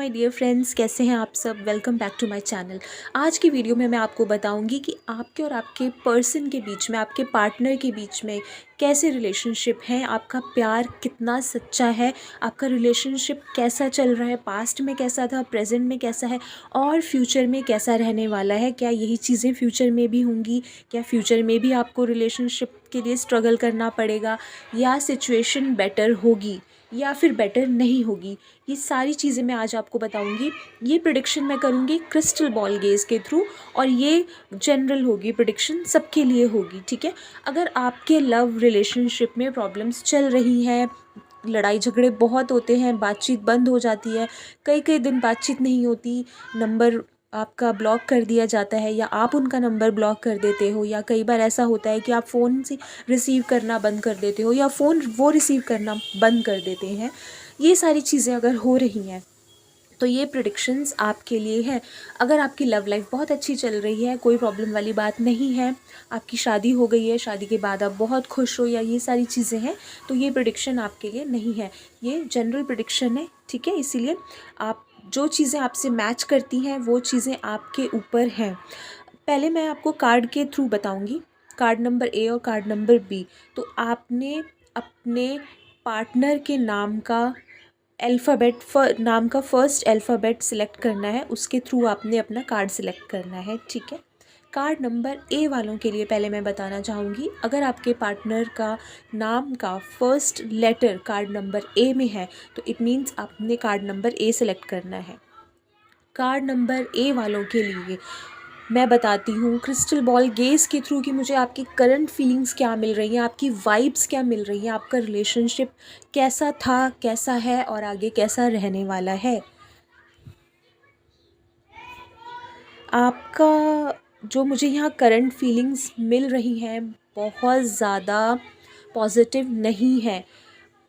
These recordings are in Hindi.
माय डियर फ्रेंड्स, कैसे हैं आप सब। Welcome back to my channel. आज की वीडियो में मैं आपको बताऊंगी कि आपके और आपके पर्सन के बीच में, आपके पार्टनर के बीच में कैसे रिलेशनशिप है, आपका प्यार कितना सच्चा है, आपका रिलेशनशिप कैसा चल रहा है, पास्ट में कैसा था, प्रेजेंट में कैसा है और फ्यूचर में कैसा रहने वाला है। क्या यही चीज़ें फ्यूचर में भी होंगी, क्या फ्यूचर में भी आपको रिलेशनशिप के लिए स्ट्रगल करना पड़ेगा, या सिचुएशन बेटर होगी या फिर बेटर नहीं होगी। ये सारी चीज़ें मैं आज आपको बताऊंगी। ये प्रिडिक्शन मैं करूंगी क्रिस्टल बॉल गेज के थ्रू, और ये जनरल होगी, प्रिडिक्शन सबके लिए होगी, ठीक है। अगर आपके लव रिलेशनशिप में प्रॉब्लम्स चल रही हैं, लड़ाई झगड़े बहुत होते हैं, बातचीत बंद हो जाती है, कई कई दिन बातचीत नहीं होती, नंबर आपका ब्लॉक कर दिया जाता है या आप उनका नंबर ब्लॉक कर देते हो, या कई बार ऐसा होता है कि आप फ़ोन से रिसीव करना बंद कर देते हो या फ़ोन वो रिसीव करना बंद कर देते हैं, ये सारी चीज़ें अगर हो रही हैं तो ये प्रिडिक्शंस आपके लिए है। अगर आपकी लव लाइफ बहुत अच्छी चल रही है, कोई प्रॉब्लम वाली बात नहीं है, आपकी शादी हो गई है, शादी के बाद आप बहुत खुश हो, या ये सारी चीज़ें हैं, तो ये प्रिडिक्शन आपके लिए नहीं है। ये जनरल प्रिडिक्शन है, ठीक है। इसीलिए आप जो चीज़ें आपसे मैच करती हैं वो चीज़ें आपके ऊपर हैं। पहले मैं आपको कार्ड के थ्रू बताऊंगी, कार्ड नंबर ए और कार्ड नंबर बी। तो आपने अपने पार्टनर के नाम का नाम का फर्स्ट अल्फ़ाबेट सिलेक्ट करना है, उसके थ्रू आपने अपना कार्ड सिलेक्ट करना है, ठीक है। कार्ड नंबर ए वालों के लिए पहले मैं बताना चाहूँगी, अगर आपके पार्टनर का नाम का first letter card number A में है तो इट मीन्स आपने कार्ड नंबर ए सिलेक्ट करना है। कार्ड नंबर ए वालों के लिए मैं बताती हूँ क्रिस्टल बॉल गेज के थ्रू कि मुझे आपकी करंट फीलिंग्स क्या मिल रही हैं, आपकी वाइब्स क्या मिल रही हैं, आपका रिलेशनशिप कैसा था, कैसा है और आगे कैसा रहने वाला है। आपका जो मुझे यहाँ करंट फीलिंग्स मिल रही हैं बहुत ज़्यादा पॉजिटिव नहीं है।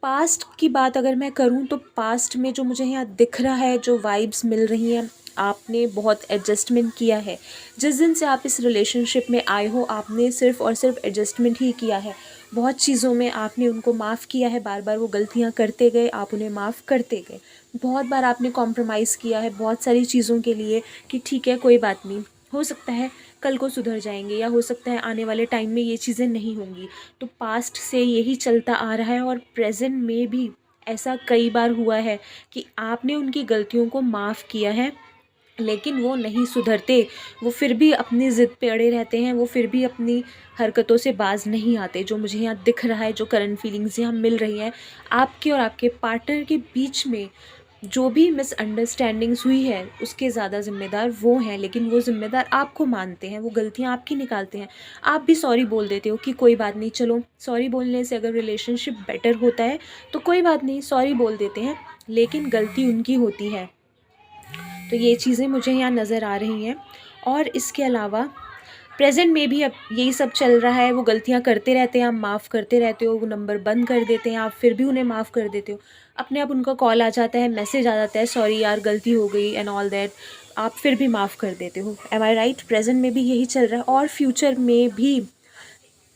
पास्ट की बात अगर मैं करूँ तो पास्ट में जो मुझे यहाँ दिख रहा है, जो वाइब्स मिल रही हैं, आपने बहुत एडजस्टमेंट किया है। जिस दिन से आप इस रिलेशनशिप में आए हो आपने सिर्फ़ और सिर्फ एडजस्टमेंट ही किया है। बहुत चीज़ों में आपने उनको माफ़ किया है, बार बार वो गलतियाँ करते गए, आप उन्हें माफ़ करते गए। बहुत बार आपने कॉम्प्रोमाइज़ किया है बहुत सारी चीज़ों के लिए कि ठीक है कोई बात नहीं, हो सकता है कल को सुधर जाएंगे, या हो सकता है आने वाले टाइम में ये चीज़ें नहीं होंगी। तो पास्ट से यही चलता आ रहा है और प्रेजेंट में भी ऐसा कई बार हुआ है कि आपने उनकी गलतियों को माफ़ किया है लेकिन वो नहीं सुधरते, वो फिर भी अपनी ज़िद पे अड़े रहते हैं, वो फिर भी अपनी हरकतों से बाज नहीं आते। जो मुझे यहाँ दिख रहा है, जो करंट फीलिंग्स यहाँ मिल रही हैं, आपके और आपके पार्टनर के बीच में जो भी मिसअंडरस्टैंडिंग्स हुई है उसके ज़्यादा ज़िम्मेदार वो हैं, लेकिन वो ज़िम्मेदार आपको मानते हैं, वो गलतियाँ आपकी निकालते हैं। आप भी सॉरी बोल देते हो कि कोई बात नहीं, चलो सॉरी बोलने से अगर रिलेशनशिप बेटर होता है तो कोई बात नहीं, सॉरी बोल देते हैं, लेकिन गलती उनकी होती है। तो ये चीज़ें मुझे यहाँ नज़र आ रही हैं। और इसके अलावा प्रेजेंट में भी अब यही सब चल रहा है, वो गलतियाँ करते रहते हैं, आप माफ़ करते रहते हो, वो नंबर बंद कर देते हैं, आप फिर भी उन्हें माफ़ कर देते हो। अपने आप उनका कॉल आ जाता है, मैसेज आ जाता है, सॉरी यार गलती हो गई एंड ऑल दैट, आप फिर भी माफ़ कर देते हो। एम आई राइट? प्रेजेंट में भी यही चल रहा है और फ्यूचर में भी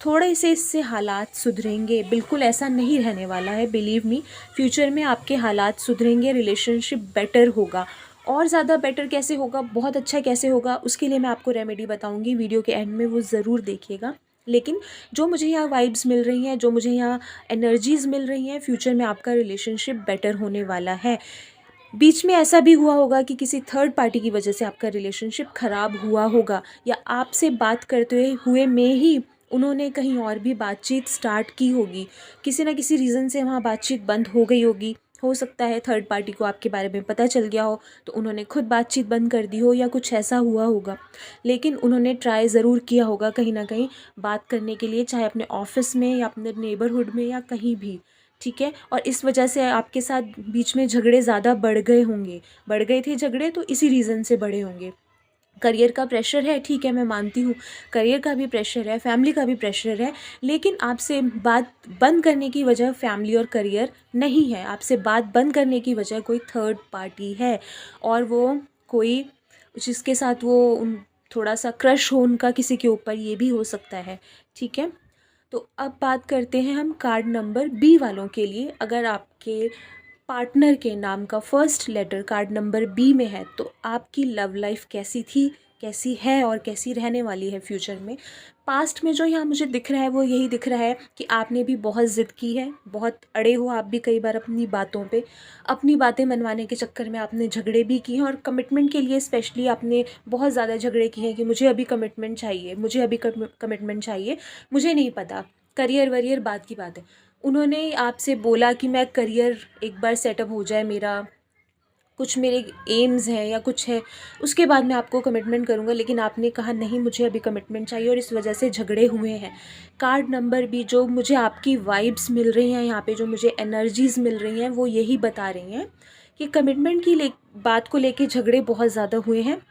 थोड़े से इससे हालात सुधरेंगे। बिल्कुल ऐसा नहीं रहने वाला है, बिलीव मी। फ्यूचर में आपके हालात सुधरेंगे, रिलेशनशिप बेटर होगा। और ज़्यादा बेटर कैसे होगा, बहुत अच्छा कैसे होगा, उसके लिए मैं आपको रेमेडी बताऊंगी, वीडियो के एंड में वो ज़रूर देखिएगा। लेकिन जो मुझे यहाँ वाइब्स मिल रही हैं, जो मुझे यहाँ एनर्जीज़ मिल रही हैं, फ्यूचर में आपका रिलेशनशिप बेटर होने वाला है। बीच में ऐसा भी हुआ होगा कि किसी थर्ड पार्टी की वजह से आपका रिलेशनशिप ख़राब हुआ होगा, या आपसे बात करते हुए में ही उन्होंने कहीं और भी बातचीत स्टार्ट की होगी, किसी ना किसी रीज़न से वहाँ बातचीत बंद हो गई होगी। हो सकता है थर्ड पार्टी को आपके बारे में पता चल गया हो तो उन्होंने खुद बातचीत बंद कर दी हो, या कुछ ऐसा हुआ होगा। लेकिन उन्होंने ट्राई ज़रूर किया होगा कहीं ना कहीं बात करने के लिए, चाहे अपने ऑफिस में या अपने नेबरहुड में या कहीं भी, ठीक है। और इस वजह से आपके साथ बीच में झगड़े ज़्यादा बढ़ गए होंगे, बढ़ गए थे झगड़े तो इसी रीज़न से बढ़े होंगे। करियर का प्रेशर है, ठीक है, मैं मानती हूँ, करियर का भी प्रेशर है, फैमिली का भी प्रेशर है, लेकिन आपसे बात बंद करने की वजह फैमिली और करियर नहीं है, आपसे बात बंद करने की वजह कोई थर्ड पार्टी है, और वो कोई जिसके साथ वो थोड़ा सा क्रश हो उनका किसी के ऊपर, ये भी हो सकता है, ठीक है। तो अब बात करते हैं हम कार्ड नंबर बी वालों के लिए। अगर आपके पार्टनर के नाम का first letter card number B में है, तो आपकी लव लाइफ कैसी थी, कैसी है और कैसी रहने वाली है फ्यूचर में। पास्ट में जो यहाँ मुझे दिख रहा है वो यही दिख रहा है कि आपने भी बहुत ज़िद की है, बहुत अड़े हो आप भी कई बार अपनी बातों पे, अपनी बातें मनवाने के चक्कर में आपने झगड़े भी किए हैं, और कमिटमेंट के लिए स्पेशली आपने बहुत ज़्यादा झगड़े किए हैं कि मुझे अभी कमिटमेंट चाहिए, मुझे अभी कमिटमेंट चाहिए, मुझे नहीं पता, करियर वरियर बात की बात है। उन्होंने आपसे बोला कि मैं करियर एक बार सेटअप हो जाए मेरा, कुछ मेरे एम्स हैं या कुछ है, उसके बाद मैं आपको कमिटमेंट करूँगा, लेकिन आपने कहा नहीं मुझे अभी कमिटमेंट चाहिए, और इस वजह से झगड़े हुए हैं। कार्ड नंबर भी जो मुझे आपकी वाइब्स मिल रही हैं यहाँ पे, जो मुझे एनर्जीज़ मिल रही हैं वो यही बता रही हैं कि कमिटमेंट की बात को लेके झगड़े बहुत ज़्यादा हुए हैं।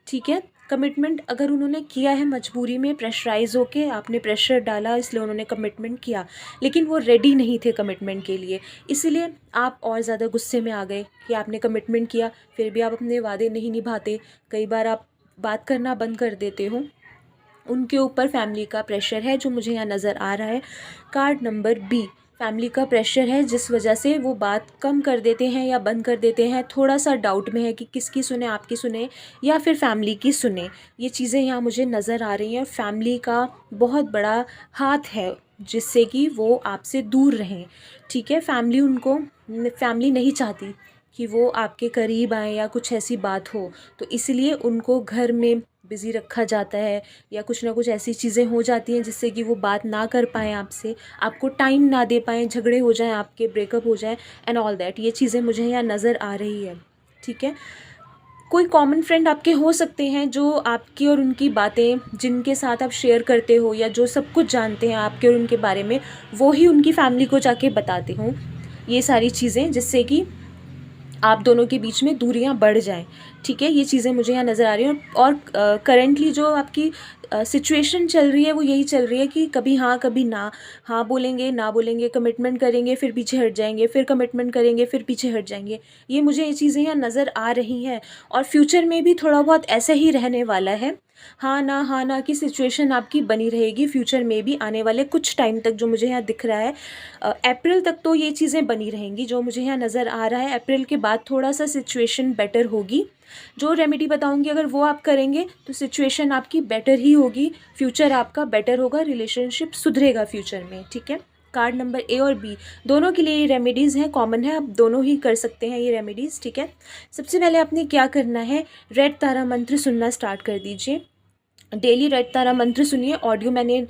ठीक है, कमिटमेंट अगर उन्होंने किया है मजबूरी में, प्रेशराइज होके, आपने प्रेशर डाला इसलिए उन्होंने कमिटमेंट किया, लेकिन वो रेडी नहीं थे कमिटमेंट के लिए, इसीलिए आप और ज़्यादा गुस्से में आ गए कि आपने कमिटमेंट किया फिर भी आप अपने वादे नहीं निभाते, कई बार आप बात करना बंद कर देते हो। उनके ऊपर फैमिली का प्रेशर है जो मुझे यहाँ नज़र आ रहा है। कार्ड नंबर बी, फैमिली का प्रेशर है जिस वजह से वो बात कम कर देते हैं या बंद कर देते हैं, थोड़ा सा डाउट में है कि किसकी सुने, आपकी सुने या फिर फैमिली की सुने। ये चीज़ें यहाँ मुझे नज़र आ रही हैं। फैमिली का बहुत बड़ा हाथ है जिससे कि वो आपसे दूर रहें। ठीक है, फैमिली नहीं चाहती कि वो आपके करीब आए या कुछ ऐसी बात हो, तो इसलिए उनको घर में बिज़ी रखा जाता है या कुछ ना कुछ ऐसी चीज़ें हो जाती हैं जिससे कि वो बात ना कर पाएँ आपसे, आपको टाइम ना दे पाएँ, झगड़े हो जाएँ आपके, ब्रेकअप हो जाए एंड ऑल दैट। ये चीज़ें मुझे यहाँ नज़र आ रही है। ठीक है, कोई कॉमन फ्रेंड आपके हो सकते हैं जो आपकी और उनकी बातें, जिनके साथ आप शेयर करते हो या जो सब कुछ जानते हैं आपके और उनके बारे में, वो ही उनकी फैमिली को जाके बताते हों ये सारी चीज़ें, जिससे कि आप दोनों के बीच में दूरियां बढ़ जाएं। ठीक है, ये चीज़ें मुझे यहाँ नज़र आ रही हैं। और करंटली जो आपकी सिचुएशन चल रही है वो यही चल रही है कि कभी हाँ कभी ना, हाँ बोलेंगे ना बोलेंगे, कमिटमेंट करेंगे फिर पीछे हट जाएंगे, फिर कमिटमेंट करेंगे फिर पीछे हट जाएंगे। ये चीज़ें यहाँ नज़र आ रही हैं, और फ्यूचर में भी थोड़ा बहुत ऐसा ही रहने वाला है। हाँ ना की सिचुएशन आपकी बनी रहेगी फ्यूचर में भी, आने वाले कुछ टाइम तक जो मुझे यहाँ दिख रहा है। अप्रैल तक तो ये चीज़ें बनी रहेंगी जो मुझे यहाँ नज़र आ रहा है। अप्रैल के बाद थोड़ा सा सिचुएशन बेटर होगी। जो रेमेडी बताऊंगी अगर वो आप करेंगे तो सिचुएशन आपकी बेटर ही होगी, फ्यूचर आपका बेटर होगा, रिलेशनशिप सुधरेगा फ्यूचर में। ठीक है, कार्ड नंबर ए और बी दोनों के लिए ये रेमेडीज़ हैं, कॉमन है, आप दोनों ही कर सकते हैं ये रेमेडीज़। ठीक है, सबसे पहले आपने क्या करना है, रेड तारा मंत्र सुनना स्टार्ट कर दीजिए। डेली रेड तारा मंत्र सुनिए। ऑडियो मैंने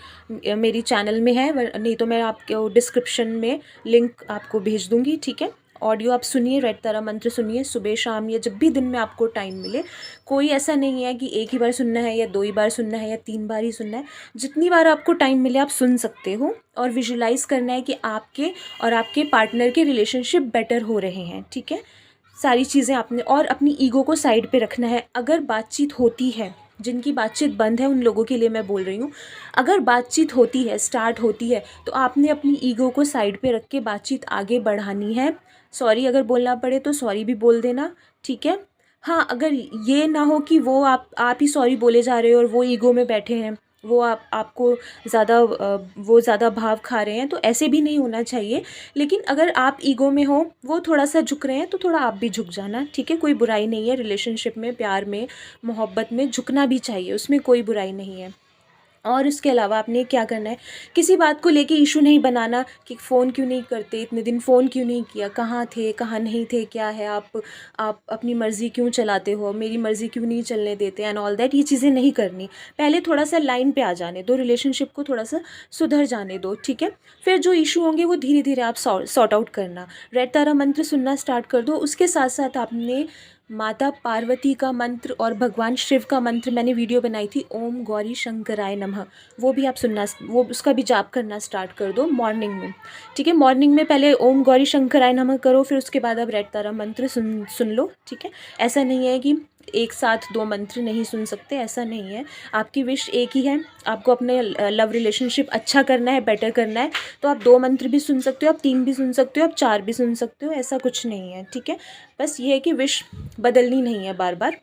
मेरी चैनल में है, नहीं तो मैं आपको डिस्क्रिप्शन में लिंक आपको भेज दूँगी। ठीक है, ऑडियो आप सुनिए, रेड तारा मंत्र सुनिए सुबह शाम या जब भी दिन में आपको टाइम मिले। कोई ऐसा नहीं है कि एक ही बार सुनना है या 2 ही बार सुनना है या 3 बार ही सुनना है, जितनी बार आपको टाइम मिले आप सुन सकते हो। और विजुलाइज़ करना है कि आपके और आपके पार्टनर के रिलेशनशिप बेटर हो रहे हैं। ठीक है, सारी चीज़ें आपने, और अपनी ईगो को साइड पे रखना है। अगर बातचीत होती है, जिनकी बातचीत बंद है उन लोगों के लिए मैं बोल रही हूँ, अगर बातचीत होती है, स्टार्ट होती है, तो आपने अपनी ईगो को साइड पे रख के बातचीत आगे बढ़ानी है। सॉरी अगर बोलना पड़े तो सॉरी भी बोल देना। ठीक है, हाँ अगर ये ना हो कि वो आप ही सॉरी बोले जा रहे हो और वो ईगो में बैठे हैं, वो आपको ज़्यादा भाव खा रहे हैं, तो ऐसे भी नहीं होना चाहिए। लेकिन अगर आप ईगो में हो, वो थोड़ा सा झुक रहे हैं, तो थोड़ा आप भी झुक जाना। ठीक है, कोई बुराई नहीं है, रिलेशनशिप में, प्यार में, मोहब्बत में झुकना भी चाहिए, उसमें कोई बुराई नहीं है। और इसके अलावा आपने क्या करना है, किसी बात को लेके इशू नहीं बनाना कि फ़ोन क्यों नहीं करते, इतने दिन फ़ोन क्यों नहीं किया, कहाँ थे कहाँ नहीं थे, क्या है, आप अपनी मर्ज़ी क्यों चलाते हो, मेरी मर्ज़ी क्यों नहीं चलने देते एंड ऑल दैट। ये चीज़ें नहीं करनी। पहले थोड़ा सा लाइन पे आ जाने दो, रिलेशनशिप को थोड़ा सा सुधर जाने दो। ठीक है, फिर जो इशू होंगे वो धीरे धीरे आप सॉर्ट आउट करना। रेड तारा मंत्र सुनना स्टार्ट कर दो। उसके साथ साथ आपने माता पार्वती का मंत्र और भगवान शिव का मंत्र, मैंने वीडियो बनाई थी, ओम गौरी शंकराय नमः, वो भी आप सुनना, वो उसका भी जाप करना स्टार्ट कर दो मॉर्निंग में। ठीक है, मॉर्निंग में पहले ओम गौरी शंकराय नमः करो, फिर उसके बाद आप रेड तारा मंत्र सुन लो। ठीक है, ऐसा नहीं है कि एक साथ 2 मंत्र नहीं सुन सकते, ऐसा नहीं है। आपकी विश एक ही है, आपको अपने लव रिलेशनशिप अच्छा करना है, बेटर करना है, तो आप 2 मंत्र भी सुन सकते हो, आप 3 भी सुन सकते हो, आप 4 भी सुन सकते हो, ऐसा कुछ नहीं है। ठीक है, बस ये है कि विश बदलनी नहीं है बार बार।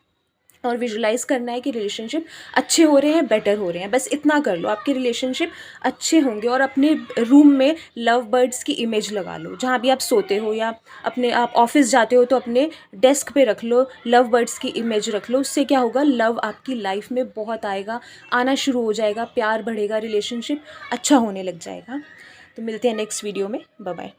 और विजुलाइज़ करना है कि रिलेशनशिप अच्छे हो रहे हैं, बेटर हो रहे हैं, बस इतना कर लो, आपके रिलेशनशिप अच्छे होंगे। और अपने रूम में लव बर्ड्स की इमेज लगा लो, जहाँ भी आप सोते हो या अपने आप ऑफिस जाते हो तो अपने डेस्क पे रख लो, लव बर्ड्स की इमेज रख लो। उससे क्या होगा, लव आपकी लाइफ में बहुत आएगा, आना शुरू हो जाएगा, प्यार बढ़ेगा, रिलेशनशिप अच्छा होने लग जाएगा। तो मिलते हैं नेक्स्ट वीडियो में, बाय बाय।